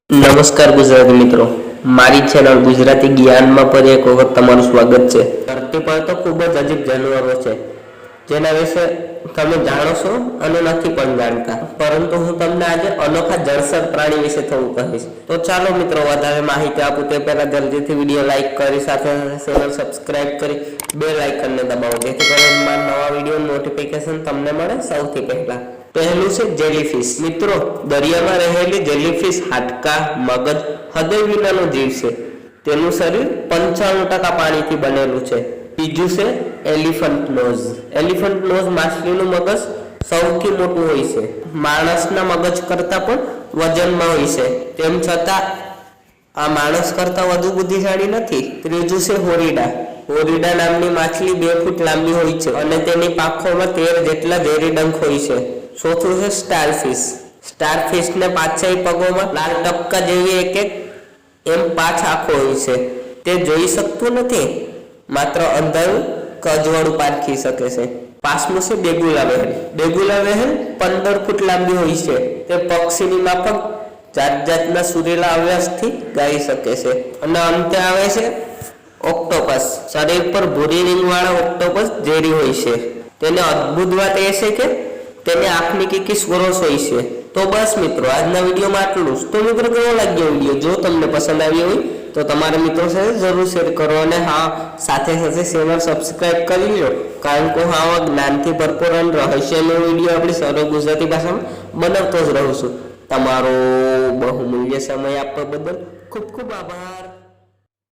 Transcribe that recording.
નમસ્કાર ગુજરાતી મિત્રો, મારી ચેનલ ગુજરાતી જ્ઞાનમાં પર એક વખત તમારું સ્વાગત છે। ધરતી પર તો ખૂબ જ અજીબ જાનવરો છે જેના વિશે તમે જાણો છો અને નથી પણ જાણતા, પરંતુ હું તમને આજે અનોખા જળચર પ્રાણી વિશે થોડું કહીશ। તો ચાલો મિત્રો, વધારે માહિતી આપું તે પહેલા જલ્દીથી વિડીયો લાઈક કરી સાથે ચેનલ સબસ્ક્રાઇબ કરી બેલ આઇકનને દબાવો જેથી કરીને મારા નવા વિડીયો નોટિફિકેશન તમને મળે સૌથી પહેલા। પહેલું છે જેલીફિશ। મિત્રો, દરિયામાં રહેલી જેલીફિશ હાડકા, મગજ, હૃદય વિનાનો જીવ છે। તેનું શરીર 95% પાણીથી બનેલું છે। બીજું છે એલિફન્ટ નોઝ। એલિફન્ટ નોઝ માછલીનું મગજ સૌથી મોટું હોય છે, માણસના મગજ કરતાં પણ વજનમાં હોય છે, તેમ છતાં આ માણસ કરતાં વધુ બુદ્ધિશાળી નથી। ત્રીજું છે હોરીડા। હોરીડા નામની માછલી 2 ફૂટ લાંબી હોય છે અને તેની પાંખોમાં 13 જેટલા ઝેરી ડંખ હોય છે। ચોથું છે સ્ટારફિશ। સ્ટારફિશને પાછળ પગોમાં લાલ ટપકા જેવી એક એમ 5 આંખો હોય છે। તે જોઈ શકતું નથી, માત્ર અંધારું કજવાળું પારખી શકે છે। પાંચમું છે બેગુલા વહેલ। બેગુલા વહેલ 15 ફૂટ લાંબી હોય છે। તે પક્ષીની માફક જાત જાતના સુરેલા અભ્યાસથી ગાઈ શકે છે। અને અંતે આવે છે ઓક્ટોપસ। શરીર પર ભૂરી રીંગવાળા ઓક્ટોપસ ઝેરી હોય છે। તેને અદ્ભુત વાત એ છે કે તેને આંખની કીકી સ્વરોસ હોય છે। તો બસ મિત્રો, આજના વિડીયોમાં આટલું જ। તો મિત્રો, કેવો લાગ્યો વિડીયો? જો તમને પસંદ આવ્યો હોય તો તમારા મિત્રો સાથે જરૂર શેર કરો અને હા, સાથે સાથે ચેનલ સબસ્ક્રાઇબ કરી લો, કારણ કે હું આવા જ્ઞાનથી ભરપૂર અને રહસ્યમય વિડીયો આપણી સરળ ગુજરાતી ભાષામાં બનાવતો જ રહું છું। તમારો બહુમૂલ્ય સમય આપવા બદલ ખૂબ ખૂબ આભાર।